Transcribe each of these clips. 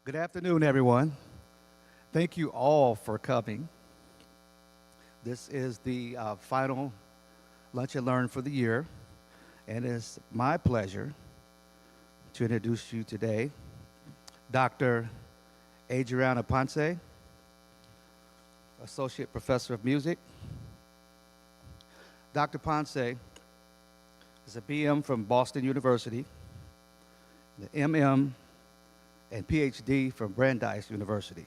Good afternoon, everyone. Thank you all for coming. This is the final Lunch and Learn for the year, and it's my pleasure to introduce you today Dr. Adriana Ponce, Associate Professor of Music. Dr. Ponce is a BM from Boston University, the MM and PhD from Brandeis University.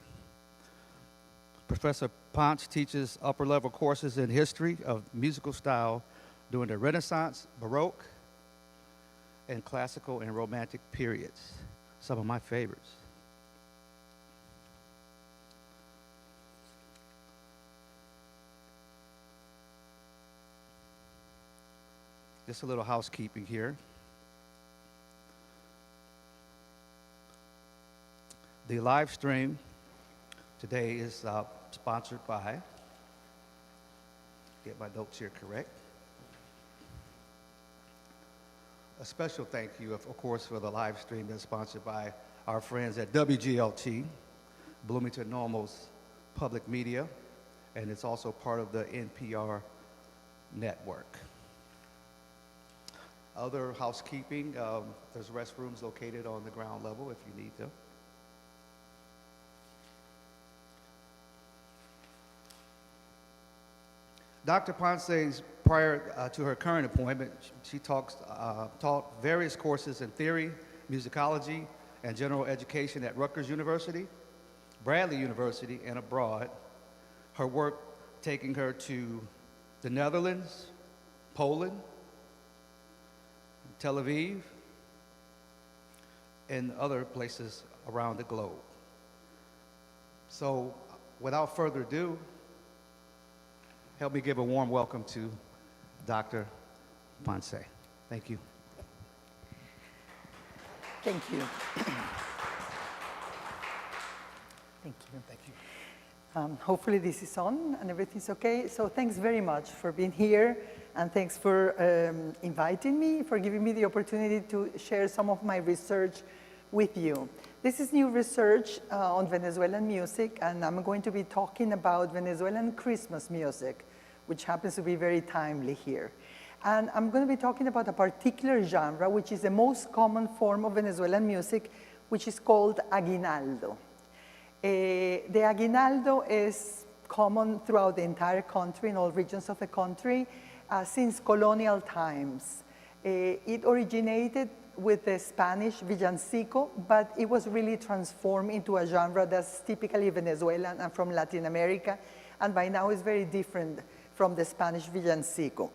Professor Ponce teaches upper-level courses in history of musical style during the Renaissance, Baroque, and classical and romantic periods, some of my favorites. Just a little housekeeping here. The live stream today is sponsored by, get my notes here correct. A special thank you, of course, for the live stream that's sponsored by our friends at WGLT, Bloomington Normal's public media, and it's also part of the NPR network. Other housekeeping, there's restrooms located on the ground level if you need them. Dr. Ponce, prior to her current appointment, she taught various courses in theory, musicology, and general education at Rutgers University, Bradley University, and abroad. Her work taking her to the Netherlands, Poland, Tel Aviv, and other places around the globe. So, without further ado, help me give a warm welcome to Dr. Ponce. Thank you. Thank you. Thank you. Thank you. Hopefully this is on and everything's okay. So thanks very much for being here, and thanks for inviting me, for giving me the opportunity to share some of my research with you. This is new research on Venezuelan music, and I'm going to be talking about Venezuelan Christmas music, which happens to be very timely here. And I'm going to be talking about a particular genre, which is the most common form of Venezuelan music, which is called aguinaldo. The aguinaldo is common throughout the entire country, in all regions of the country, since colonial times. It originated with the Spanish villancico, but it was really transformed into a genre that's typically Venezuelan and from Latin America, and by now is very different from the Spanish villancico.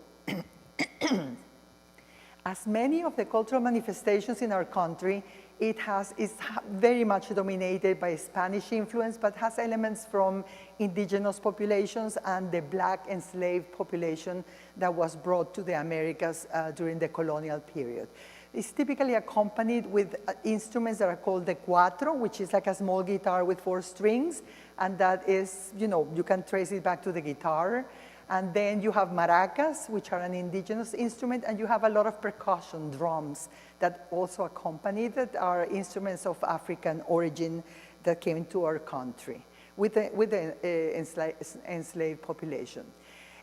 As many of the cultural manifestations in our country, is very much dominated by Spanish influence, but has elements from indigenous populations and the black enslaved population that was brought to the Americas during the colonial period. It's typically accompanied with instruments that are called the cuatro, which is like a small guitar with 4 strings, and that is, you can trace it back to the guitar. And then you have maracas, which are an indigenous instrument, and you have a lot of percussion drums that also accompany that are instruments of African origin that came to our country with the enslaved population.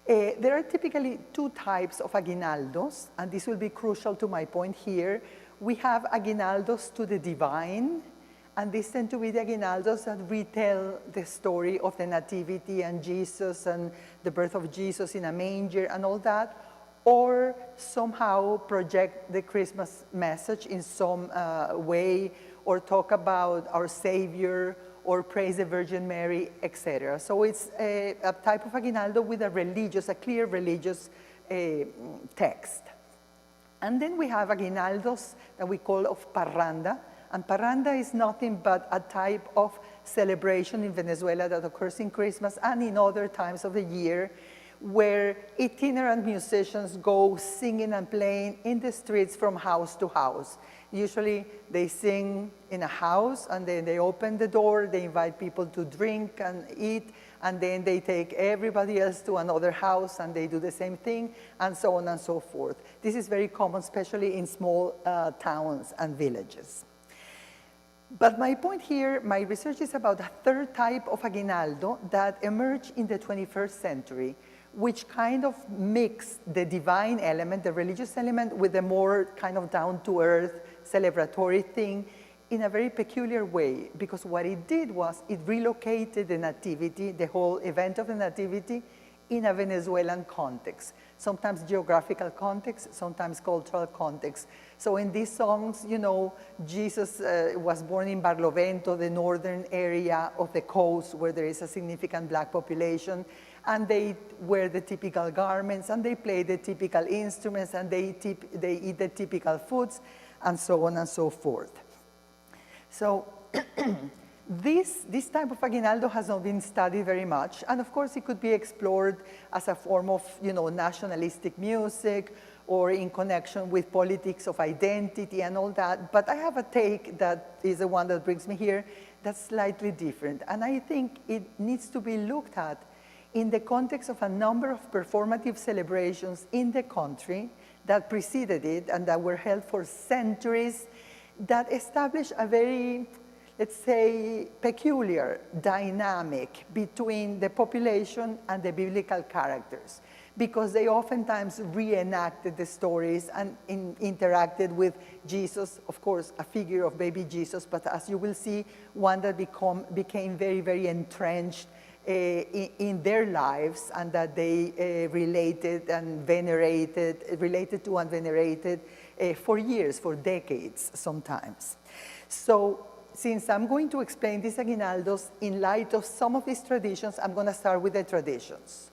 There are typically 2 types of aguinaldos, and this will be crucial to my point here. We have aguinaldos to the divine, and these tend to be the aguinaldos that retell the story of the Nativity and Jesus and the birth of Jesus in a manger and all that, or somehow project the Christmas message in some way, or talk about our Savior, or praise the Virgin Mary, etc. So it's a type of aguinaldo with a clear religious text. And then we have aguinaldos that we call of parranda. And parranda is nothing but a type of celebration in Venezuela that occurs in Christmas and in other times of the year, where itinerant musicians go singing and playing in the streets from house to house. Usually they sing in a house, and then they open the door, they invite people to drink and eat, and then they take everybody else to another house and they do the same thing, and so on and so forth. This is very common, especially in small towns and villages. But my point here, my research is about a third type of aguinaldo that emerged in the 21st century, which kind of mixed the divine element, the religious element, with the more kind of down-to-earth celebratory thing in a very peculiar way, because what it did was it relocated the nativity, the whole event of the nativity, in a Venezuelan context, sometimes geographical context, sometimes cultural context. So in these songs, you know, Jesus was born in Barlovento, the northern area of the coast where there is a significant black population, and they wear the typical garments, and they play the typical instruments, and they eat the typical foods, and so on and so forth. So this type of aguinaldo has not been studied very much, and of course it could be explored as a form of, you know, nationalistic music or in connection with politics of identity and all that, but I have a take that is the one that brings me here that's slightly different, and I think it needs to be looked at in the context of a number of performative celebrations in the country that preceded it and that were held for centuries that established a very, let's say, peculiar dynamic between the population and the biblical characters, because they oftentimes reenacted the stories and interacted with Jesus, of course, a figure of baby Jesus, but as you will see, one that became very, very entrenched in their lives, and that they related to and venerated for years, for decades sometimes. So since I'm going to explain these aguinaldos in light of some of these traditions, I'm going to start with the traditions.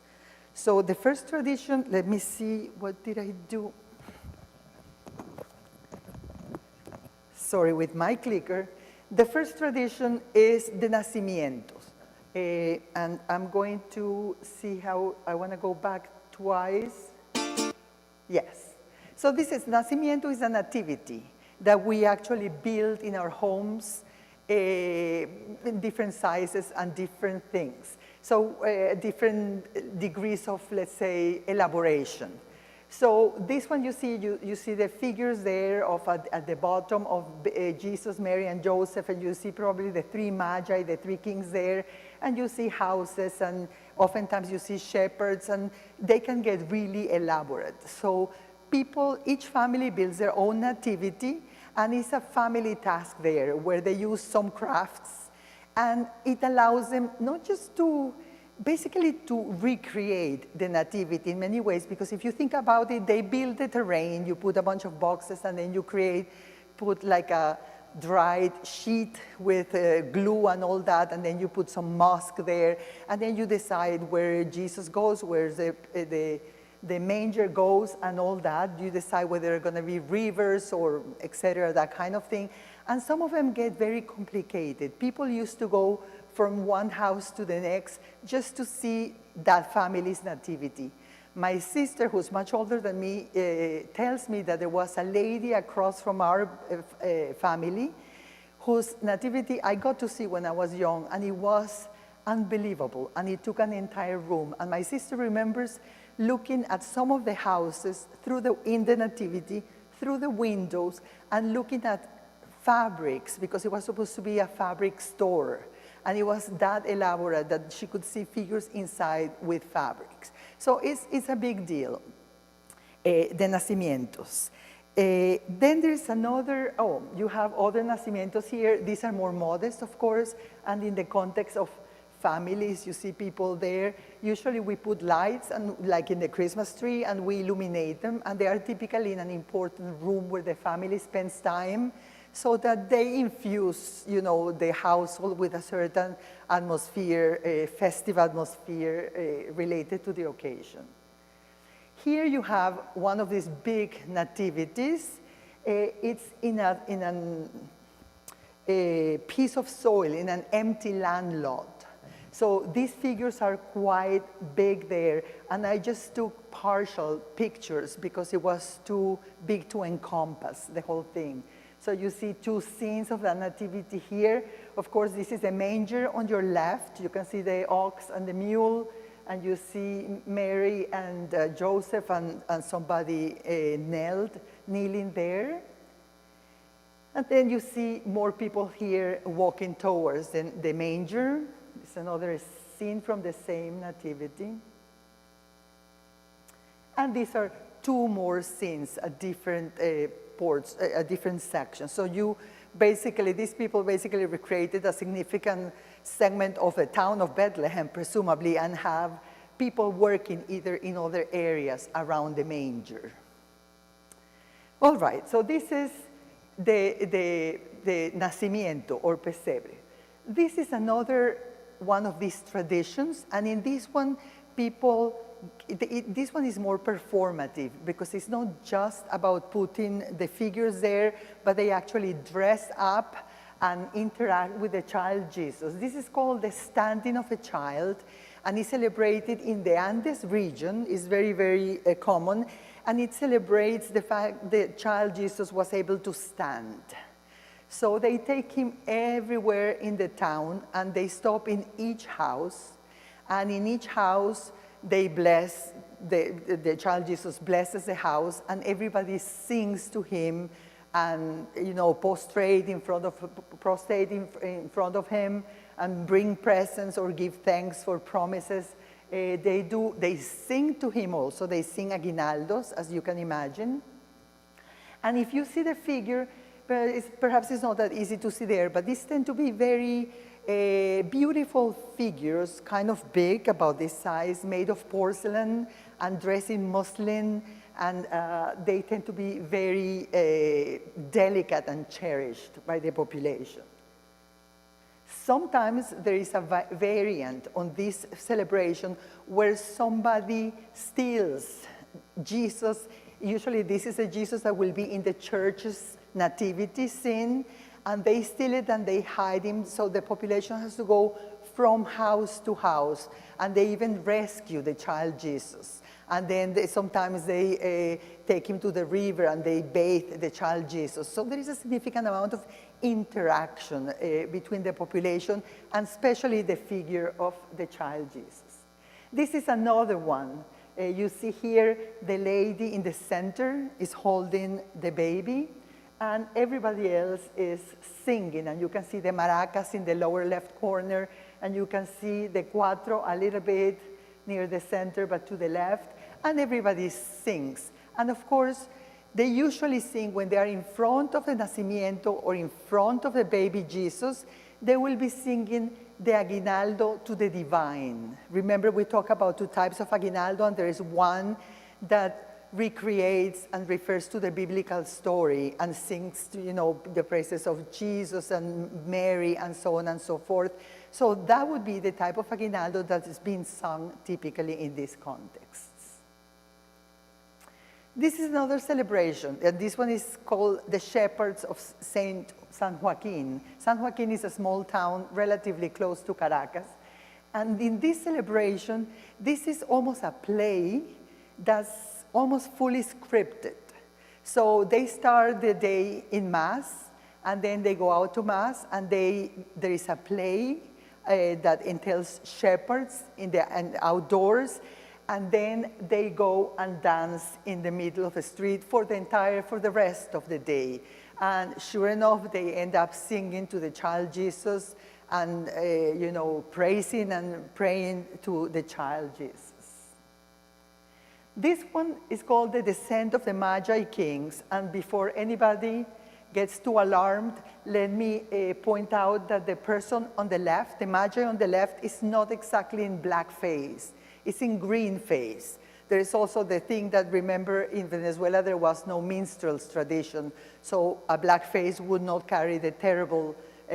So the first tradition, let me see, what did I do? Sorry, with my clicker. The first tradition is the nacimientos. And I'm going to see how, I want to go back twice. Yes. So this is, nacimiento is a nativity that we actually build in our homes in different sizes and different things. So different degrees of, let's say, elaboration. So this one you see the figures there of at the bottom of Jesus, Mary, and Joseph, and you see probably the three magi, the three kings there, and you see houses, and oftentimes you see shepherds, and they can get really elaborate. So people, each family builds their own nativity, and it's a family task there where they use some crafts, and it allows them not just to basically to recreate the nativity in many ways, because if you think about it, they build the terrain, you put a bunch of boxes, and then you put like a dried sheet with glue and all that, and then you put some mosque there, and then you decide where Jesus goes, where the manger goes, and all that. You decide whether there are going to be rivers or et cetera, that kind of thing. And some of them get very complicated. People used to go from one house to the next just to see that family's nativity. My sister, who's much older than me, tells me that there was a lady across from our family whose nativity I got to see when I was young, and it was unbelievable, and it took an entire room. And my sister remembers looking at some of the houses in the nativity, through the windows, and looking at fabrics, because it was supposed to be a fabric store. And it was that elaborate that she could see figures inside with fabrics. So it's a big deal, the nacimientos. Then there's another, you have other nacimientos here. These are more modest, of course, and in the context of families, you see people there. Usually we put lights, and like in the Christmas tree, and we illuminate them, and they are typically in an important room where the family spends time, so that they infuse, you know, the household with a certain atmosphere, a festive atmosphere related to the occasion. Here you have one of these big nativities. It's in a piece of soil, in an empty land lot. So these figures are quite big there, and I just took partial pictures because it was too big to encompass the whole thing. So you see two scenes of the nativity here. Of course, this is the manger on your left. You can see the ox and the mule, and you see Mary and Joseph and somebody kneeling there. And then you see more people here walking towards the manger. It's another scene from the same nativity. And these are two more scenes at different ports, at different sections. So these people basically recreated a significant segment of the town of Bethlehem, presumably, and have people working either in other areas around the manger. All right, so this is the nacimiento or pesebre. This is another one of these traditions, and in this one, this one is more performative because it's not just about putting the figures there, but they actually dress up and interact with the child Jesus. This is called the standing of a child, and it's celebrated in the Andes region. It's very, very common, and it celebrates the fact the child Jesus was able to stand. So they take him everywhere in the town, and they stop in each house, and in each house they bless, the child Jesus blesses the house, and everybody sings to him and, prostrate in front of him and bring presents or give thanks for promises. They sing to him also. They sing aguinaldos, as you can imagine. And if you see the figure, perhaps it's not that easy to see there, but these tend to be very beautiful figures, kind of big, about this size, made of porcelain and dressed in muslin, and they tend to be very delicate and cherished by the population. Sometimes there is a variant on this celebration where somebody steals Jesus. Usually this is a Jesus that will be in the church's nativity scene, and they steal it and they hide him, so the population has to go from house to house, and they even rescue the child Jesus. And then sometimes they take him to the river and they bathe the child Jesus. So there is a significant amount of interaction between the population, and especially the figure of the child Jesus. This is another one. You see here the lady in the center is holding the baby, and everybody else is singing, and you can see the maracas in the lower left corner, and you can see the cuatro a little bit near the center, but to the left, and everybody sings. And of course, they usually sing when they are in front of the nacimiento or in front of the baby Jesus. They will be singing the aguinaldo to the divine. Remember, we talked about two types of aguinaldo, and there is one that recreates and refers to the biblical story and sings to, the praises of Jesus and Mary and so on and so forth. So that would be the type of aguinaldo that is being sung typically in these contexts. This is another celebration, and this one is called the Shepherds of San Joaquin. San Joaquin is a small town relatively close to Caracas. And in this celebration, this is almost a play that's almost fully scripted. So they start the day in Mass, and then they go out to Mass, and there is a play that entails shepherds and outdoors, and then they go and dance in the middle of the street for the rest of the day. And sure enough, they end up singing to the child Jesus and, praising and praying to the child Jesus. This one is called the Descent of the Magi Kings, and before anybody gets too alarmed, let me point out that the person on the left, the Magi on the left, is not exactly in blackface. It's in green face. There is also the thing that, remember, in Venezuela there was no minstrels tradition, so a black face would not carry the terrible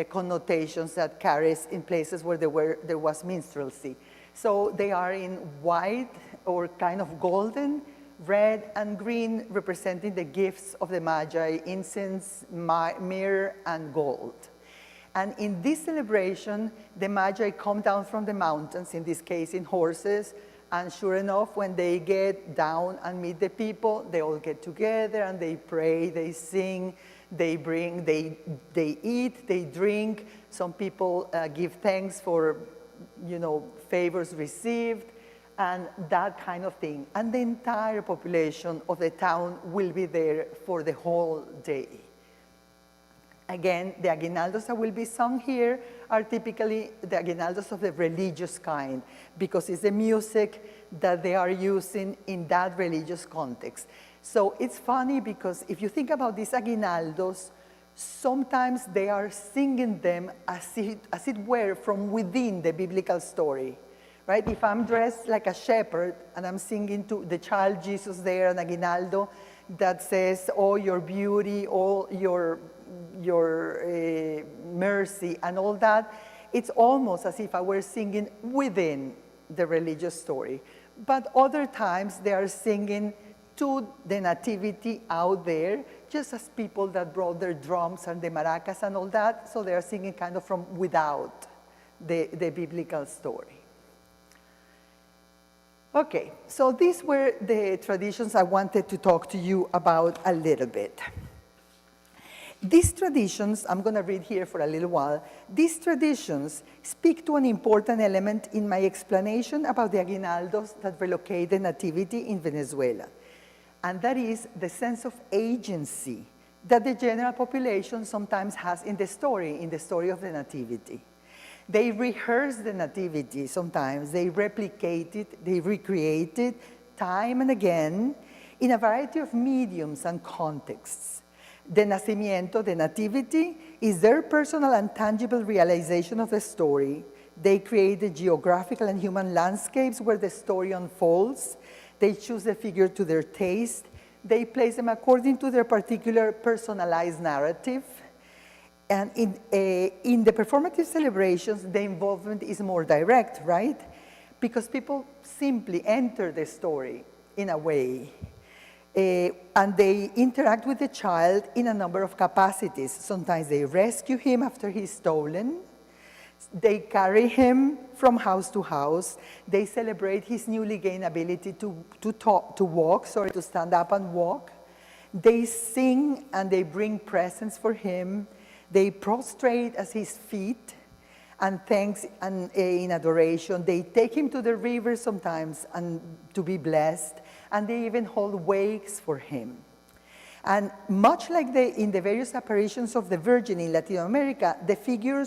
connotations that carries in places where there was minstrelsy. So they are in white or kind of golden, red and green, representing the gifts of the Magi: incense, myrrh, and gold. And in this celebration, the Magi come down from the mountains, in this case in horses, and sure enough, when they get down and meet the people, they all get together and they pray, they sing, they eat, they drink. Some people give thanks for, favors received, and that kind of thing. And the entire population of the town will be there for the whole day. Again, the aguinaldos that will be sung here are typically the aguinaldos of the religious kind, because it's the music that they are using in that religious context. So it's funny because if you think about these aguinaldos, sometimes they are singing them as it were from within the biblical story, right? If I'm dressed like a shepherd and I'm singing to the child Jesus there, an aguinaldo that says, oh, your beauty, all your mercy and all that, it's almost as if I were singing within the religious story. But other times they are singing to the nativity out there, just as people that brought their drums and the maracas and all that, so they are singing kind of from without the biblical story. Okay, so these were the traditions I wanted to talk to you about a little bit. These traditions, I'm going to read here for a little while, these traditions speak to an important element in my explanation about the aguinaldos that relocate the nativity in Venezuela. And that is the sense of agency that the general population sometimes has in the story of the nativity. They rehearse the nativity sometimes, they replicate it, they recreate it time and again in a variety of mediums and contexts. The nacimiento, the nativity, is their personal and tangible realization of the story. They create the geographical and human landscapes where the story unfolds. They choose the figure to their taste. They place them according to their particular personalized narrative. And in the performative celebrations, the involvement is more direct, right? Because people simply enter the story in a way. And they interact with the child in a number of capacities. Sometimes they rescue him after he's stolen. They carry him from house to house. They celebrate his newly gained ability to walk, to stand up and walk. They sing and they bring presents for him. They prostrate at his feet and thanks and in adoration. They take him to the river sometimes and to be blessed, and they even hold wakes for him. And much like in the various apparitions of the Virgin in Latin America, the physical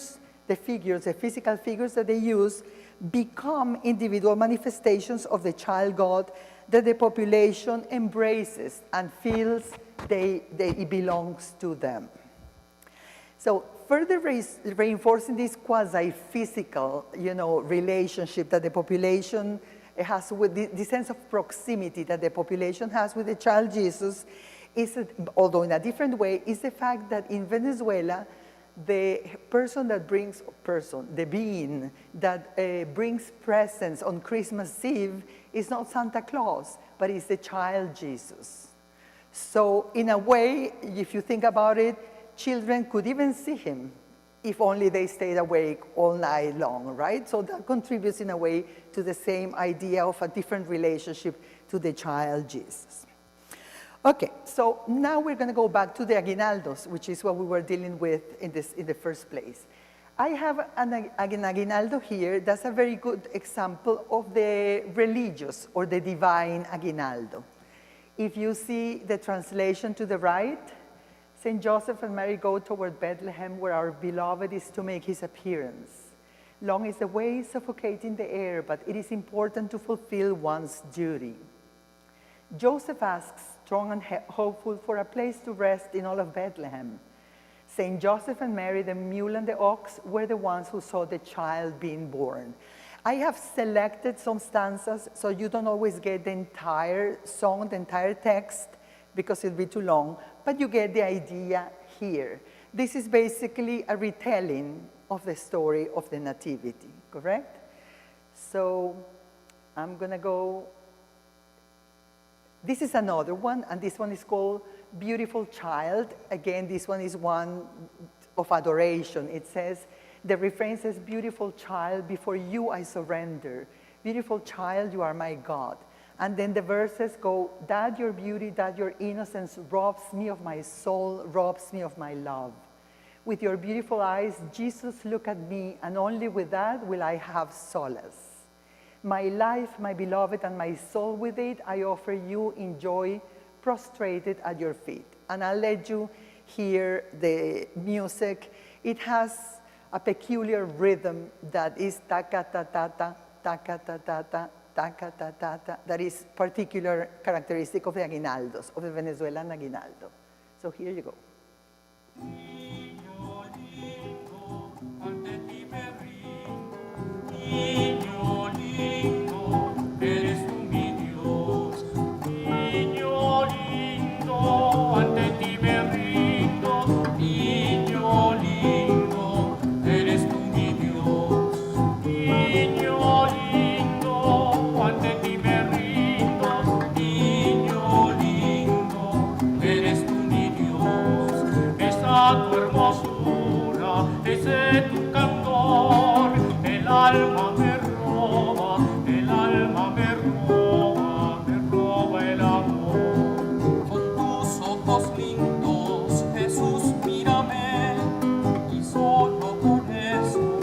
figures that they use become individual manifestations of the child God that the population embraces and feels it belongs to them. So further reinforcing this quasi-physical, relationship that the population has with the sense of proximity that the population has with the child Jesus, although in a different way, is the fact that in Venezuela, the being that brings presents on Christmas Eve is not Santa Claus, but is the child Jesus. So in a way, if you think about it, children could even see him if only they stayed awake all night long, right? So that contributes in a way to the same idea of a different relationship to the child Jesus. Okay, so now we're going to go back to the aguinaldos, which is what we were dealing with in the first place. I have an aguinaldo here that's a very good example of the religious or the divine aguinaldo. If you see the translation to the right, St. Joseph and Mary go toward Bethlehem where our beloved is to make his appearance. Long is the way suffocating the air, but it is important to fulfill one's duty. Joseph asks, strong and hopeful, for a place to rest in all of Bethlehem. St. Joseph and Mary, the mule and the ox, were the ones who saw the child being born. I have selected some stanzas so you don't always get the entire song, the entire text, because it'll be too long, but you get the idea here. This is basically a retelling of the story of the Nativity, correct? So I'm going to go. This is another one, and this one is called Beautiful Child. Again, this one is one of adoration. It says, the refrain says, beautiful child, before you I surrender. Beautiful child, you are my God. And then the verses go, that your beauty, that your innocence robs me of my soul, robs me of my love. With your beautiful eyes, Jesus, look at me, and only with that will I have solace. My life, my beloved, and my soul with it, I offer you in joy, prostrated at your feet. And I'll let you hear the music. It has a peculiar rhythm that is ta-ka-ta-ta-ta, ta-ka-ta-ta-ta, ta-ka-ta-ta-ta, that is particular characteristic of the aguinaldos, of the Venezuelan aguinaldo. So here you go. Niño lindo, ante ti me rindo. Niño lindo, eres tú mi Dios. Niño lindo, ante ti me rindo. Niño lindo, eres tú mi Dios. Niño lindo, ante ti me rindo. Niño lindo, eres tú mi Dios. Esa tu hermosura, ese tu candor, el alma me roba, el alma me roba el amor. Con tus ojos lindos, Jesús, mírame, y solo con eso,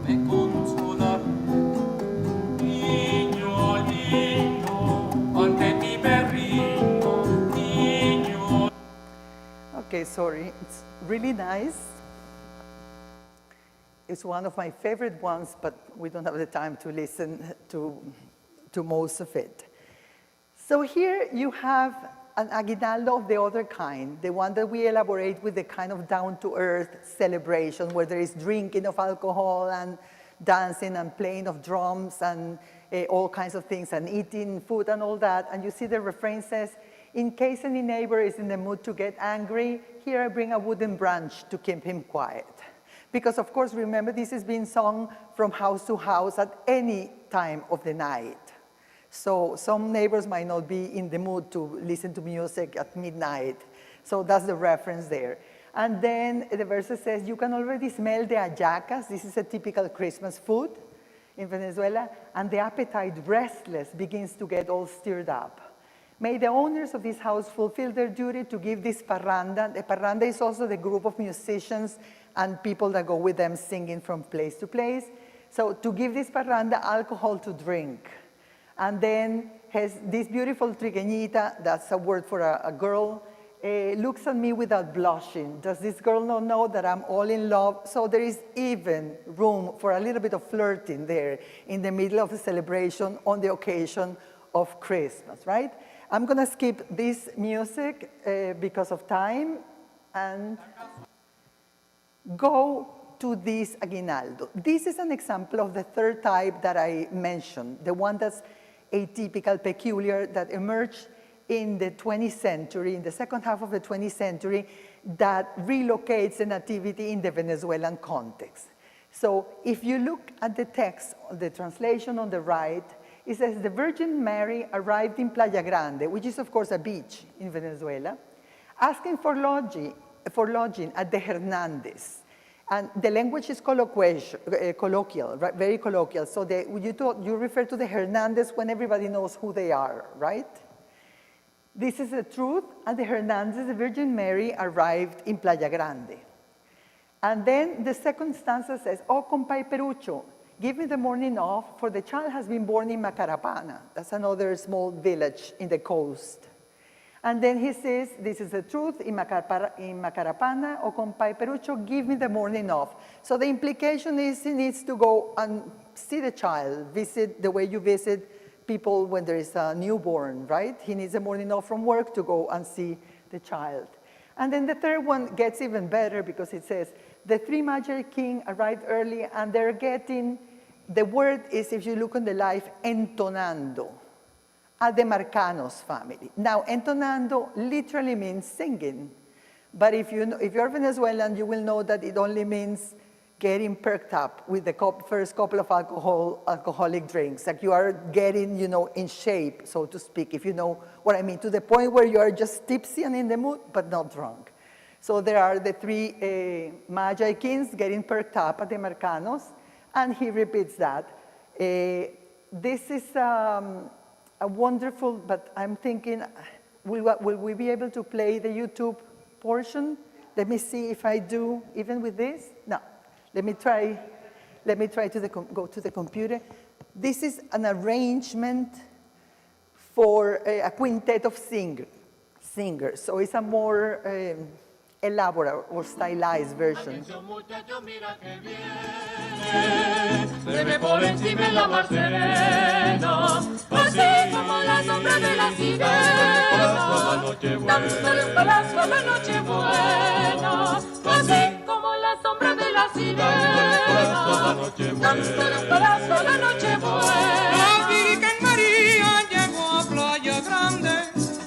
me consolaré. Niño lindo, ante ti me rindo, niño. Okay, sorry, it's really nice. It's one of my favorite ones, but we don't have the time to listen to most of it. So here you have an aguinaldo of the other kind, the one that we elaborate with the kind of down-to-earth celebration where there is drinking of alcohol and dancing and playing of drums and all kinds of things and eating food and all that. And you see the refrain says, in case any neighbor is in the mood to get angry, here I bring a wooden branch to keep him quiet. Because of course, remember, this is being sung from house to house at any time of the night. So some neighbors might not be in the mood to listen to music at midnight. So that's the reference there. And then the verse says, you can already smell the hallacas. This is a typical Christmas food in Venezuela. And the appetite, restless, begins to get all stirred up. May the owners of this house fulfill their duty to give this parranda. The parranda is also the group of musicians and people that go with them singing from place to place. So to give this parranda alcohol to drink. And then has this beautiful trigueñita, that's a word for a girl, looks at me without blushing. Does this girl not know that I'm all in love? So there is even room for a little bit of flirting there in the middle of the celebration on the occasion of Christmas, right? I'm gonna skip this music because of time and go to this aguinaldo. This is an example of the third type that I mentioned, the one that's atypical, peculiar, that emerged in the 20th century, in the second half of the 20th century, that relocates the nativity in the Venezuelan context. So if you look at the text, the translation on the right, it says, the Virgin Mary arrived in Playa Grande, which is of course a beach in Venezuela, asking for lodging at the Hernandez. And the language is colloquial, right? Very colloquial. So you refer to the Hernandez when everybody knows who they are, right? This is the truth. At the Hernandez, the Virgin Mary arrived in Playa Grande. And then the second stanza says, oh, compay Perucho, give me the morning off, for the child has been born in Macarapana. That's another small village in the coast. And then he says, this is the truth, in Macarapana, o compay Perucho, give me the morning off. So the implication is he needs to go and see the child, visit the way you visit people when there is a newborn, right? He needs a morning off from work to go and see the child. And then the third one gets even better because it says, the three Magi king arrived early and they're getting, the word is, if you look on the life, entonando. At the Marcanos family. Now, entonando literally means singing. But if you're Venezuelan, you will know that it only means getting perked up with the first couple of alcoholic drinks. Like you are getting, in shape, so to speak, if you know what I mean, to the point where you are just tipsy and in the mood, but not drunk. So there are the three Magi kings getting perked up at the Marcanos, and he repeats that. This is a wonderful, but I'm thinking, will we be able to play the YouTube portion? Let me see if I do, even with this. No, let me try to go to the computer. This is an arrangement for a quintet of singer. So it's a more elaborate or stylized version. Debe por encima la mar serena, así como la sombra de la sirena, dándole un palazo a la noche buena, así como la sombra de la sirena, dándole un palazo a la noche buena. La Virgen María llegó a Playa Grande,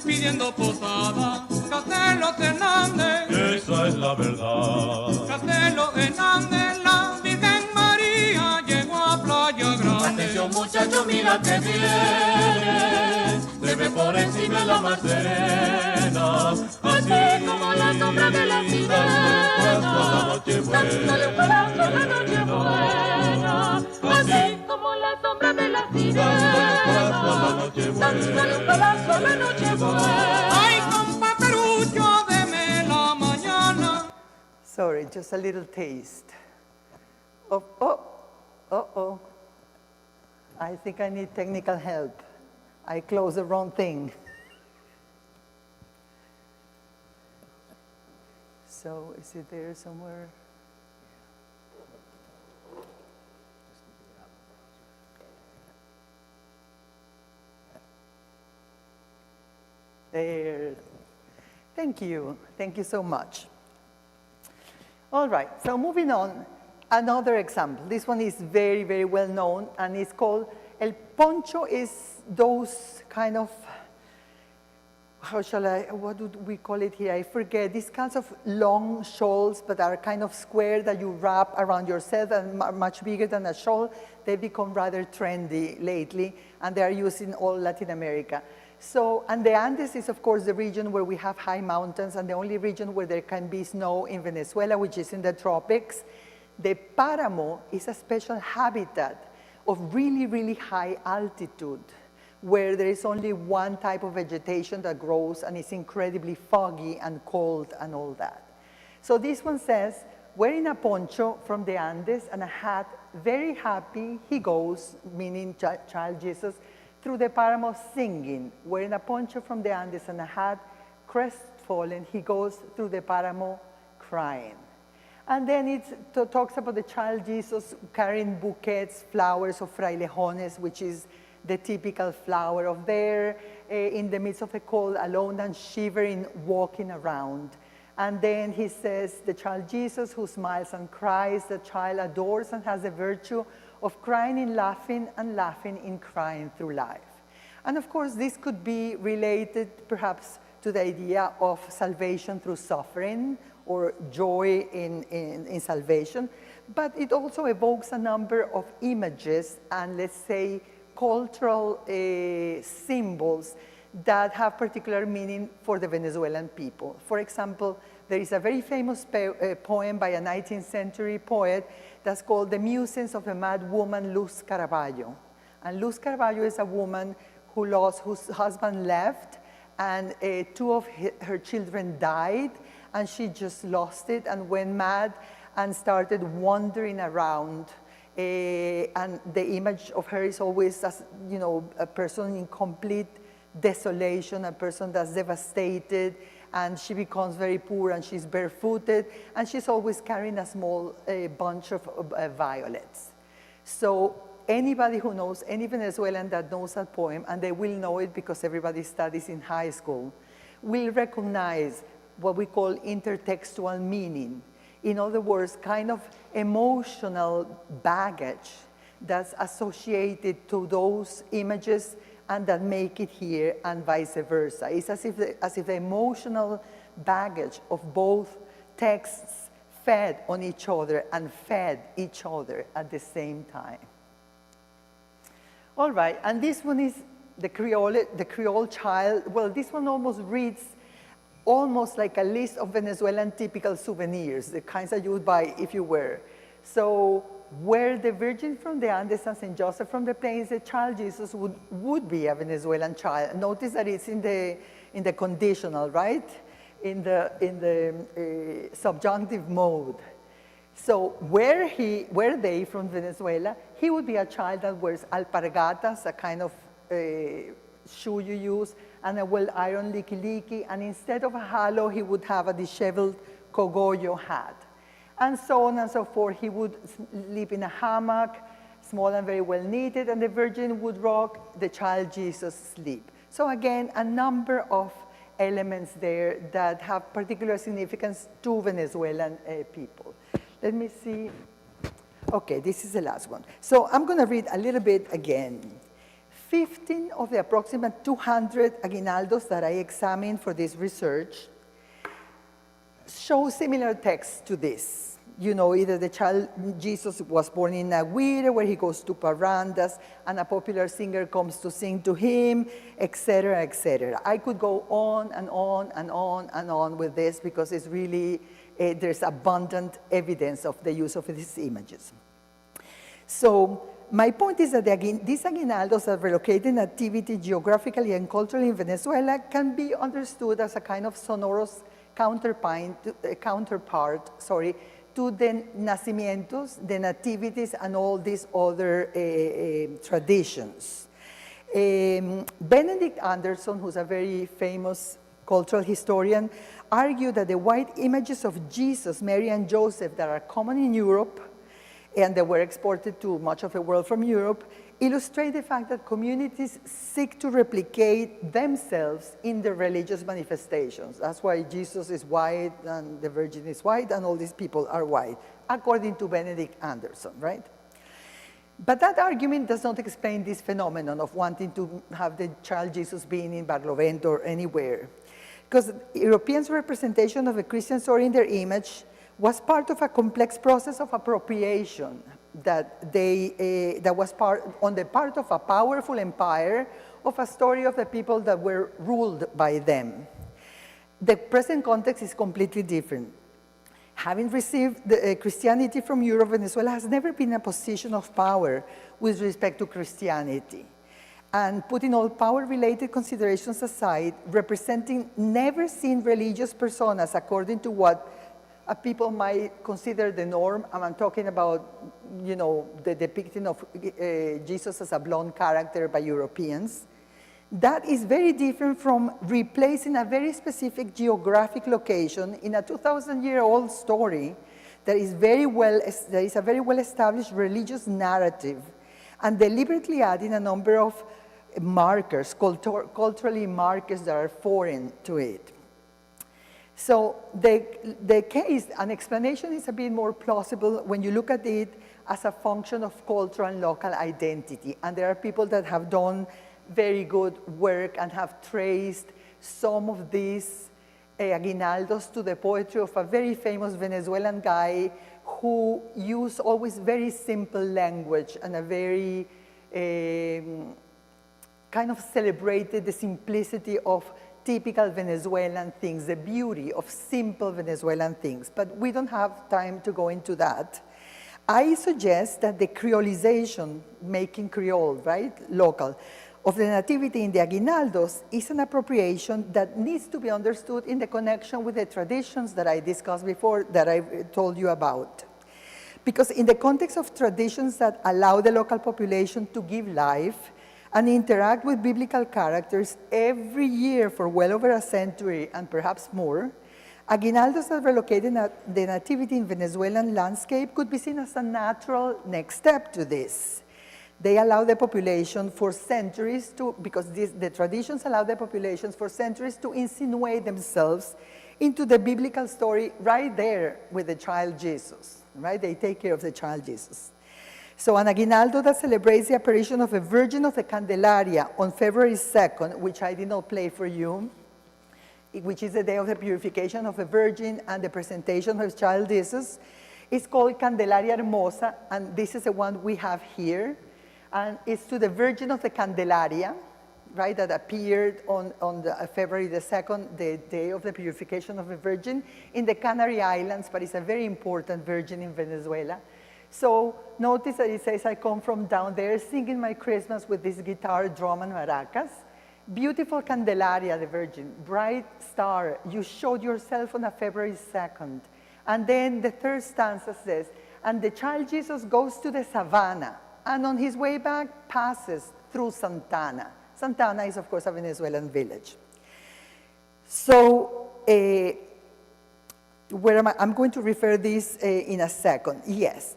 pidiendo posada, Castelo Hernández. Esa es la verdad. Castelo Hernández, la Virgen María llegó a Playa Grande. Atención muchacho, mira que viene, se ve por encima la mar serena, así como la sombra de la sirena, dándole un palazo a la noche buena, así como la sombra de la sirena, dándole un palazo a la noche buena. Ay, compa Perucho, deme la mañana. Sorry, just a little taste. Oh. I think I need technical help. I closed the wrong thing. So is it there somewhere? There. Thank you so much. All right, so moving on, another example. This one is very, very well known, and it's called, el poncho is those kind of, what do we call it here? I forget, these kinds of long shawls, but are kind of square that you wrap around yourself and are much bigger than a shawl. They become rather trendy lately, and they are used in all Latin America. So, and the Andes is, of course, the region where we have high mountains and the only region where there can be snow in Venezuela, which is in the tropics. The páramo is a special habitat of really, really high altitude, where there is only one type of vegetation that grows and it's incredibly foggy and cold and all that. So this one says, wearing a poncho from the Andes and a hat, very happy he goes, meaning child Jesus, through the páramo singing, wearing a poncho from the Andes and a hat, crestfallen, he goes through the páramo crying. And then it talks about the child Jesus carrying bouquets, flowers of frailejones, which is the typical flower of there, in the midst of the cold, alone and shivering, walking around. And then he says, the child Jesus who smiles and cries, the child adores and has the virtue of crying in laughing and laughing in crying through life. And of course, this could be related perhaps to the idea of salvation through suffering or joy in salvation, but it also evokes a number of images and, let's say, cultural symbols that have particular meaning for the Venezuelan people. For example, there is a very famous poem by a 19th century poet that's called The Musings of a Mad Woman, Luz Caraballo. And Luz Caraballo is a woman whose husband left, and two of her children died, and she just lost it and went mad and started wandering around. And the image of her is always, as, you know, a person in complete desolation, a person that's devastated, and she becomes very poor and she's barefooted, and she's always carrying a small bunch of violets. So anybody who knows, any Venezuelan that knows that poem, and they will know it because everybody studies in high school, will recognize what we call intertextual meaning. In other words, kind of emotional baggage that's associated to those images and that make it here, and vice versa. It's as if the emotional baggage of both texts fed on each other and fed each other at the same time. All right, and this one is the Creole child. Well, this one almost reads almost like a list of Venezuelan typical souvenirs, the kinds that you would buy if you were. So where the Virgin from the Andes and St. Joseph from the Plains, the child Jesus would be a Venezuelan child. Notice that it's in the conditional, right? In the subjunctive mode. So were they from Venezuela, he would be a child that wears alpargatas, a kind of shoe you use, and a well-ironed leaky, and instead of a halo, he would have a disheveled cogollo hat. And so on and so forth. He would sleep in a hammock, small and very well knitted, and the Virgin would rock the child Jesus sleep. So again, a number of elements there that have particular significance to Venezuelan people. Let me see. Okay, this is the last one. So I'm going to read a little bit again. 15 of the approximate 200 aguinaldos that I examined for this research show similar texts to this. You know, either the child Jesus was born in a guire, where he goes to parrandas, and a popular singer comes to sing to him, etc., etc. I could go on and on and on and on with this because it's really, there's abundant evidence of the use of these images. So my point is that these aguinaldos that Relocating Nativity geographically and culturally in Venezuela can be understood as a kind of sonorous counterpart, to the nacimientos, the nativities, and all these other traditions. Benedict Anderson, who's a very famous cultural historian, argued that the white images of Jesus, Mary, and Joseph that are common in Europe, and they were exported to much of the world from Europe, illustrate the fact that communities seek to replicate themselves in their religious manifestations. That's why Jesus is white, and the Virgin is white, and all these people are white, according to Benedict Anderson, right? But that argument does not explain this phenomenon of wanting to have the child Jesus being in Barlovento or anywhere. Because Europeans' representation of a Christian story in their image was part of a complex process of appropriation that was on the part of a powerful empire of a story of the people that were ruled by them. The present context is completely different. Having received Christianity from Europe, Venezuela has never been in a position of power with respect to Christianity. And putting all power-related considerations aside, representing never-seen religious personas according to what people might consider the norm, and I'm talking about, you know, the depicting of Jesus as a blonde character by Europeans, that is very different from replacing a very specific geographic location in a 2,000-year-old story that is a very well-established religious narrative, and deliberately adding a number of markers, culturally markers that are foreign to it. So the case, an explanation is a bit more plausible when you look at it as a function of cultural and local identity. And there are people that have done very good work and have traced some of these aguinaldos to the poetry of a very famous Venezuelan guy who used always very simple language and a very kind of celebrated the simplicity of typical Venezuelan things, the beauty of simple Venezuelan things. But we don't have time to go into that. I suggest that the creolization, making Creole, right, local, of the nativity in the aguinaldos is an appropriation that needs to be understood in the connection with the traditions that I discussed before, that I told you about. Because in the context of traditions that allow the local population to give life and interact with biblical characters every year for well over a century and perhaps more, aguinaldos that relocated the nativity in Venezuelan landscape could be seen as a natural next step to this. They allow the population for centuries to, because the traditions allow the populations for centuries to insinuate themselves into the biblical story right there with the child Jesus, right? They take care of the child Jesus. So an aguinaldo that celebrates the apparition of a Virgin of the Candelaria on February 2nd, which I did not play for you, which is the day of the purification of a Virgin and the presentation of child Jesus, is called Candelaria Hermosa, and this is the one we have here. And it's to the Virgin of the Candelaria, right, that appeared on February the 2nd, the day of the purification of a Virgin, in the Canary Islands, but it's a very important Virgin in Venezuela. So notice that it says, I come from down there singing my Christmas with this guitar, drum, and maracas. Beautiful Candelaria, the Virgin, bright star, you showed yourself on a February 2nd. And then the third stanza says, and the child Jesus goes to the savannah, and on his way back passes through Santana. Santana is, of course, a Venezuelan village. So, where am I? I'm going to refer this in a second. Yes,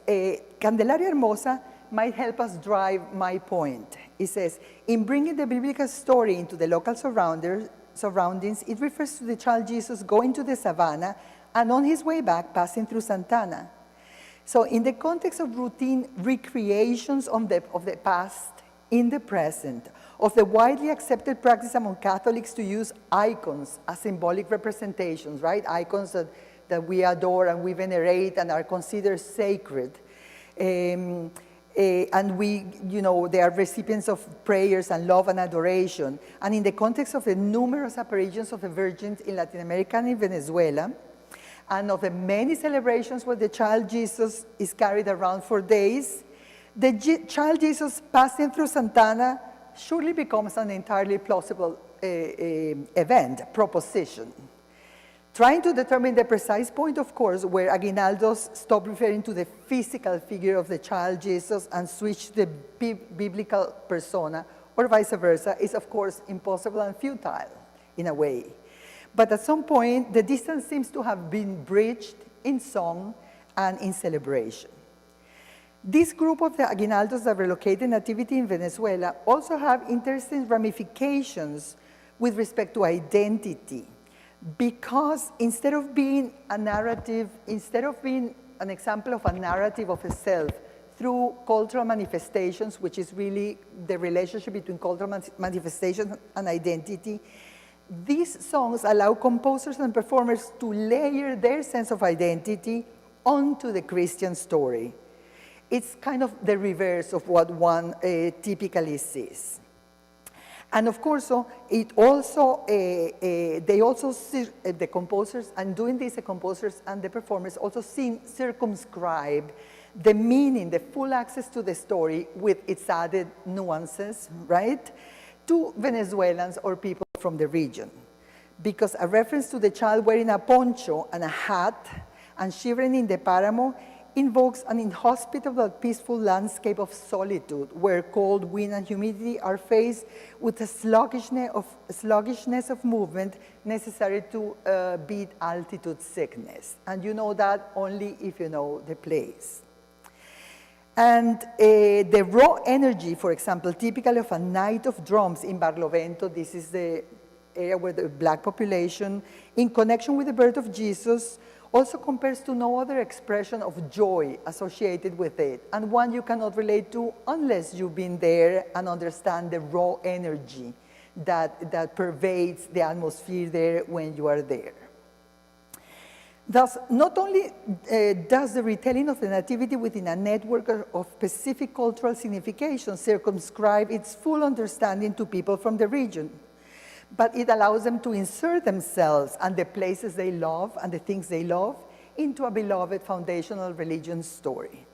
Candelaria Hermosa might help us drive my point. It says, in bringing the biblical story into the local surroundings, it refers to the child Jesus going to the savannah and on his way back passing through Santana. So in the context of routine recreations of the past in the present, of the widely accepted practice among Catholics to use icons as symbolic representations, right? Icons that we adore and we venerate and are considered sacred. And we, they are recipients of prayers and love and adoration. And in the context of the numerous apparitions of the Virgin in Latin America and in Venezuela, and of the many celebrations where the child Jesus is carried around for days, the child Jesus passing through Santana surely becomes an entirely plausible proposition. Trying to determine the precise point, of course, where aguinaldos stop referring to the physical figure of the child Jesus and switch to the biblical persona, or vice versa, is of course impossible and futile in a way. But at some point, the distance seems to have been bridged in song and in celebration. This group of the aguinaldos that relocate the nativity in Venezuela also have interesting ramifications with respect to identity. Because instead of being a narrative, instead of being an example of a narrative of a self through cultural manifestations, which is really the relationship between cultural manifestation and identity, these songs allow composers and performers to layer their sense of identity onto the Christian story. It's kind of the reverse of what one typically sees. And of course, the composers, and doing this, the composers and the performers also circumscribe the meaning, the full access to the story with its added nuances, right, to Venezuelans or people from the region. Because a reference to the child wearing a poncho and a hat and shivering in the paramo invokes an inhospitable, peaceful landscape of solitude where cold, wind, and humidity are faced with a sluggishness of movement necessary to beat altitude sickness. And you know that only if you know the place. And the raw energy, for example, typical of a night of drums in Barlovento, this is the area where the black population, in connection with the birth of Jesus, also compares to no other expression of joy associated with it, and one you cannot relate to unless you've been there and understand the raw energy that pervades the atmosphere there when you are there. Thus, not only does the retelling of the Nativity within a network of specific cultural significations circumscribe its full understanding to people from the region, but it allows them to insert themselves and the places they love and the things they love into a beloved foundational religious story.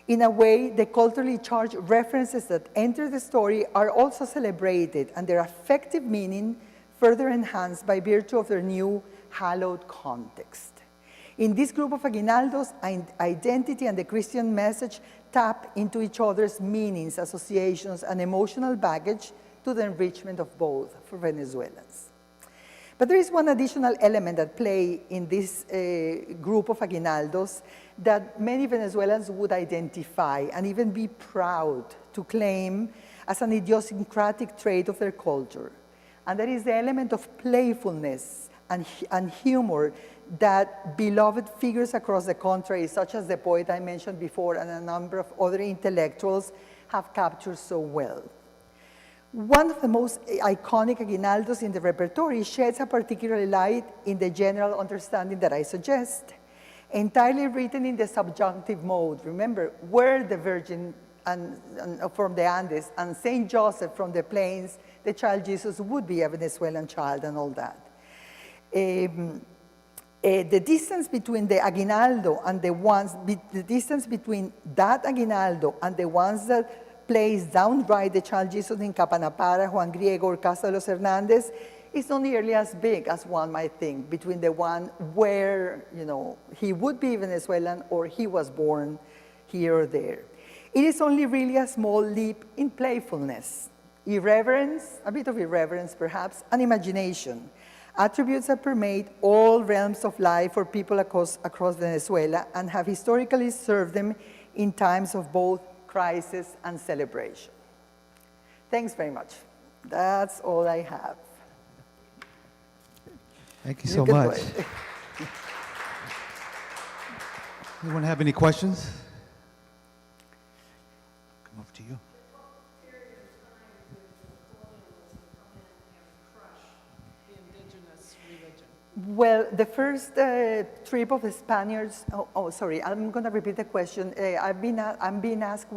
In a way, the culturally charged references that enter the story are also celebrated and their affective meaning further enhanced by virtue of their new hallowed context. In this group of aguinaldos, identity and the Christian message tap into each other's meanings, associations, and emotional baggage to the enrichment of both for Venezuelans. But there is one additional element at play in this group of aguinaldos that many Venezuelans would identify and even be proud to claim as an idiosyncratic trait of their culture. And that is the element of playfulness and humor that beloved figures across the country, such as the poet I mentioned before and a number of other intellectuals, have captured so well. One of the most iconic aguinaldos in the repertory sheds a particular light in the general understanding that I suggest, entirely written in the subjunctive mode. Remember, we're the Virgin from the Andes and Saint Joseph from the plains, the child Jesus would be a Venezuelan child and all that. The distance between the aguinaldo and the distance between that aguinaldo and the ones that plays downright the child Jesus in Capanapara, Juan Griego, or Casa de los Hernandez is not nearly as big as one might think between the one where, he would be Venezuelan or he was born here or there. It is only really a small leap in playfulness irreverence, a bit of irreverence perhaps, and imagination. Attributes that permeate all realms of life for people across Venezuela and have historically served them in times of both crisis and celebration. Thanks very much. That's all I have. Thank you so much. Anyone have any questions? Come over to you. Well, the first trip of the Spaniards, sorry, I'm going to repeat the question. I'm being asked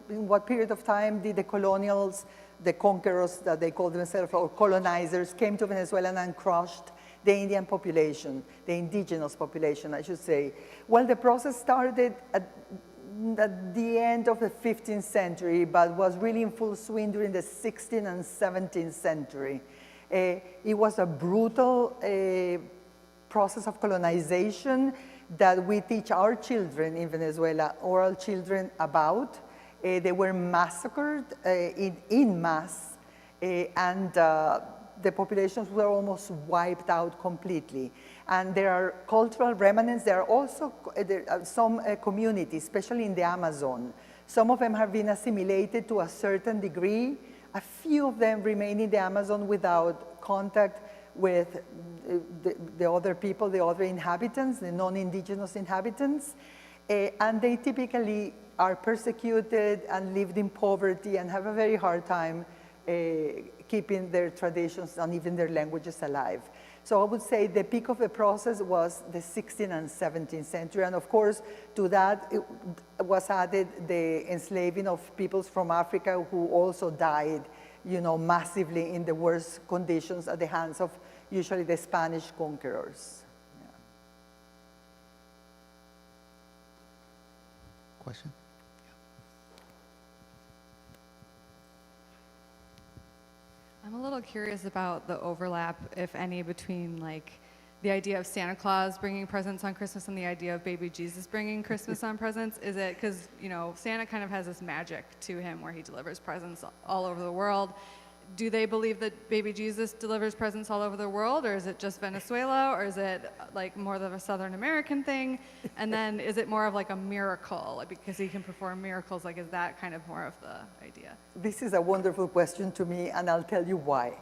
in what period of time did the colonials, the conquerors that they call themselves, or colonizers, came to Venezuela and crushed the Indian population, the indigenous population, I should say. Well, the process started at the end of the 15th century, but was really in full swing during the 16th and 17th century. It was a brutal process of colonization that we teach our children in Venezuela, oral children, about. They were massacred in mass, and the populations were almost wiped out completely. And there are cultural remnants. There are also some communities, especially in the Amazon. Some of them have been assimilated to a certain degree. A few of them remain in the Amazon without contact with the other people, the other inhabitants, the non-indigenous inhabitants. And they typically are persecuted and lived in poverty and have a very hard time keeping their traditions and even their languages alive. So I would say the peak of the process was the 16th and 17th century. And of course, to that it was added the enslaving of peoples from Africa who also died, massively in the worst conditions at the hands of usually the Spanish conquerors. Yeah. Question? I'm a little curious about the overlap, if any, between the idea of Santa Claus bringing presents on Christmas and the idea of baby Jesus bringing Christmas on presents. Is it because, Santa kind of has this magic to him where he delivers presents all over the world. Do they believe that baby Jesus delivers presents all over the world, or is it just Venezuela, or is it more of a Southern American thing? And then is it more of a miracle because he can perform miracles? Is that kind of more of the idea? This is a wonderful question to me, and I'll tell you why.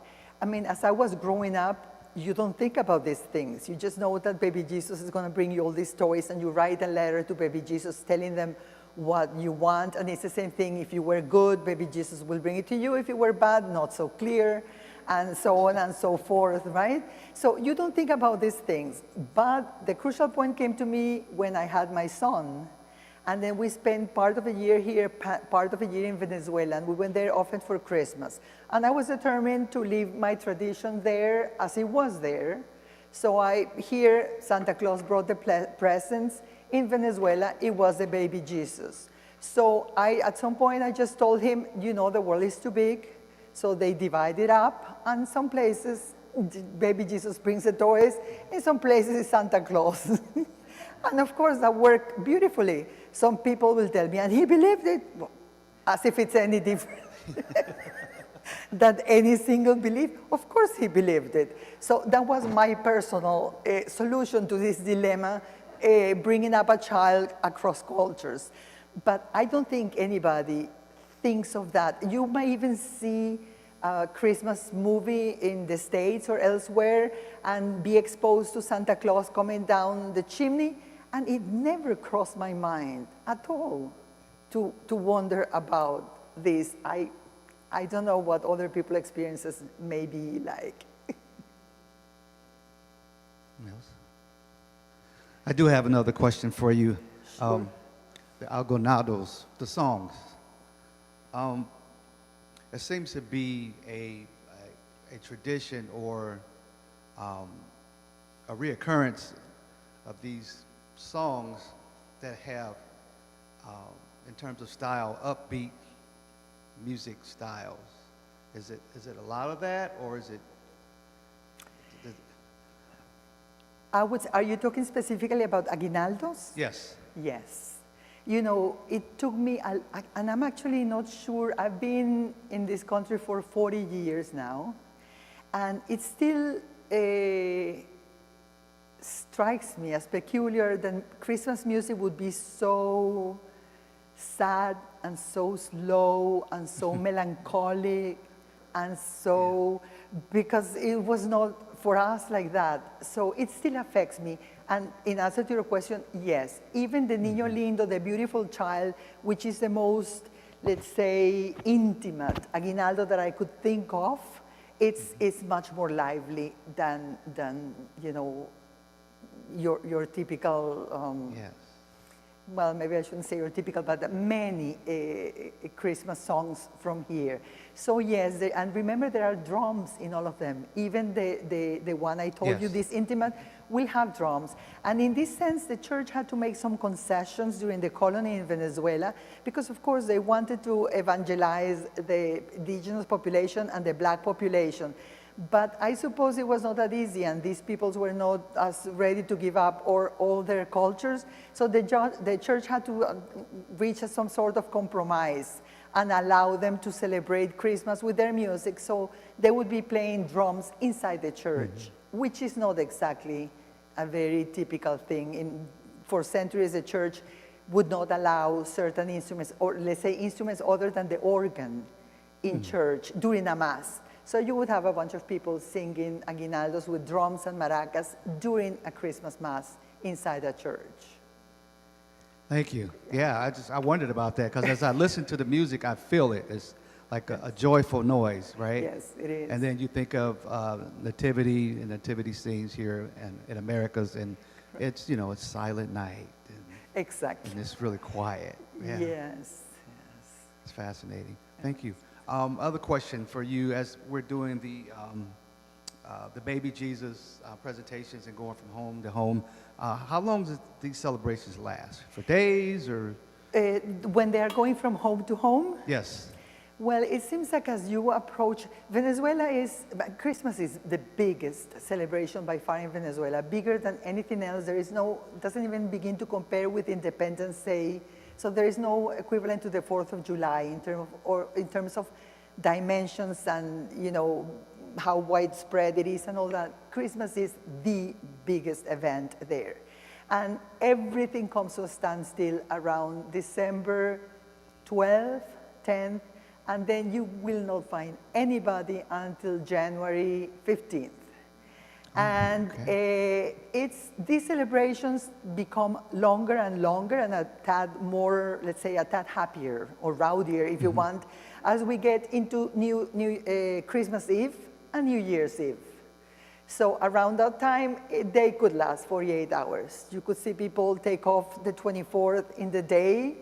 I mean, as I was growing up, you don't think about these things. You just know that baby Jesus is going to bring you all these toys, and you write a letter to baby Jesus telling them what you want, and it's the same thing. If you were good, baby Jesus will bring it to you. If you were bad, not so clear, and so on and so forth, right? So you don't think about these things. But the crucial point came to me when I had my son, and then we spent part of a year here, part of a year in Venezuela, and we went there often for Christmas. And I was determined to leave my tradition there as it was there. So here Santa Claus brought the presents. In Venezuela, it was the baby Jesus. So at some point, I just told him, the world is too big. So they divide it up. And some places, baby Jesus brings the toys. In some places, it's Santa Claus. And of course, that worked beautifully. Some people will tell me, and he believed it, as if it's any different than any single belief. Of course, he believed it. So that was my personal solution to this dilemma, bringing up a child across cultures. But I don't think anybody thinks of that. You might even see a Christmas movie in the States or elsewhere and be exposed to Santa Claus coming down the chimney, and it never crossed my mind at all to wonder about this. I don't know what other people's experiences may be like. Yes. I do have another question for you. Sure. The aguinaldos, the songs. It seems to be a tradition or a reoccurrence of these songs that have, in terms of style, upbeat music styles. Is it a lot of that, or is it? Are you talking specifically about aguinaldos? Yes. Yes. You know, it took me, and I'm actually not sure, I've been in this country for 40 years now, and it still strikes me as peculiar that Christmas music would be so sad and so slow and so melancholic and so, because it was not for us like that. So it still affects me. And in answer to your question, yes, even the Niño Lindo, the beautiful child, which is the most, let's say, intimate aguinaldo that I could think of, it's much more lively than you know, your typical, Yes. well, maybe I shouldn't say your typical, but many Christmas songs from here. So yes, and remember there are drums in all of them. Even the one I told you, Yes. this intimate, will have drums. And in this sense, the church had to make some concessions during the colony in Venezuela, because of course they wanted to evangelize the indigenous population and the black population. But I suppose it was not that easy, and these peoples were not as ready to give up all their cultures. So the church had to reach some sort of compromise and allow them to celebrate Christmas with their music. So they would be playing drums inside the church, which is not exactly a very typical thing. For centuries, the church would not allow certain instruments, or let's say instruments other than the organ in church during a mass. So you would have a bunch of people singing aguinaldos with drums and maracas during a Christmas mass inside a church. Thank you. Yeah, I wondered about that, because as I listen to the music, I feel it. It's like a joyful noise, right? Yes, it is. And then you think of nativity and nativity scenes here in Americas, and it's, you know, it's silent night. Exactly. And it's really quiet. Yeah. Yes. It's fascinating. Thank you. Other question for you, as we're doing the baby Jesus presentations and going from home to home, how long does these celebrations last? For days or? When they are going from home to home? Yes. Well, it seems like as you approach, Christmas is the biggest celebration by far in Venezuela, bigger than anything else. Doesn't even begin to compare with Independence Day. So there is no equivalent to the 4th of July in terms of dimensions and, you know, how widespread it is and all that. Christmas is the biggest event there. And everything comes to a standstill around December 12th, 10th, and then you will not find anybody until January 15th. And these celebrations become longer and longer and a tad more, let's say, a tad happier or rowdier, if you want, as we get into Christmas Eve and New Year's Eve. So around that time, they could last 48 hours. You could see people take off the 24th in the day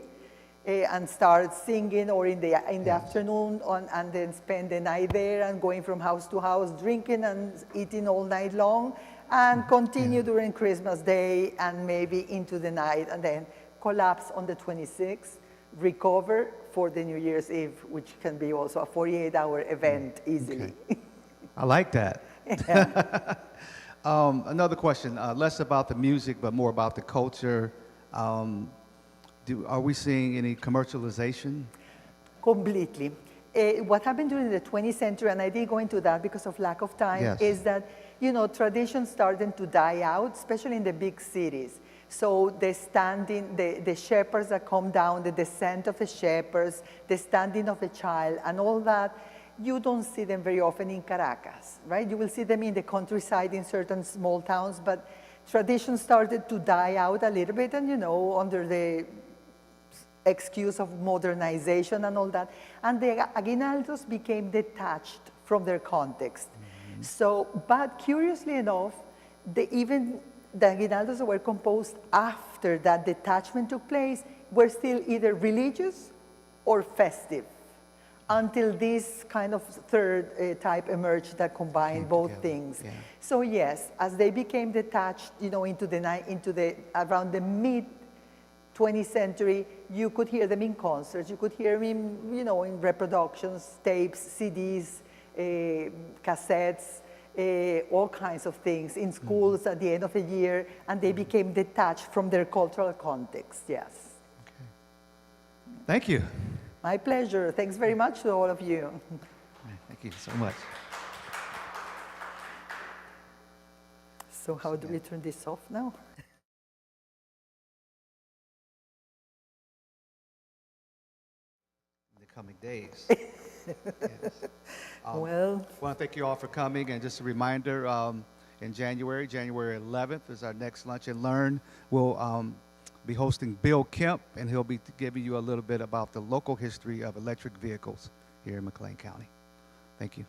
and start singing, or in the afternoon, and then spend the night there and going from house to house, drinking and eating all night long, and continue during Christmas Day and maybe into the night, and then collapse on the 26th, recover for the New Year's Eve, which can be also a 48-hour event easily. Okay. I like that. Yeah. Another question, less about the music, but more about the culture. Are we seeing any commercialization? Completely. What happened during the 20th century, and I did go into that because of lack of time, Yes. is that, you know, traditions started to die out, especially in the big cities. So the shepherds that come down, the descent of the shepherds, the standing of the child, and all that, you don't see them very often in Caracas, right? You will see them in the countryside in certain small towns, but traditions started to die out a little bit, and, you know, under the excuse of modernization and all that. And the aguinaldos became detached from their context. So, but curiously enough, even the aguinaldos that were composed after that detachment took place were still either religious or festive, until this kind of third type emerged that combined both things. Yeah. So yes, as they became detached, you know, around the mid 20th century, you could hear them in concerts, you could hear them in, you know, in reproductions, tapes, CDs, cassettes, all kinds of things, in schools at the end of the year, and they became detached from their cultural context, yes. Okay. Thank you. My pleasure. Thanks very much to all of you. Thank you so much. So how do we turn this off now? In the coming days. Yes. Well, I want to thank you all for coming, and just a reminder, in January 11th is our next Lunch and Learn. We'll be hosting Bill Kemp, and he'll be giving you a little bit about the local history of electric vehicles here in McLean County. Thank you.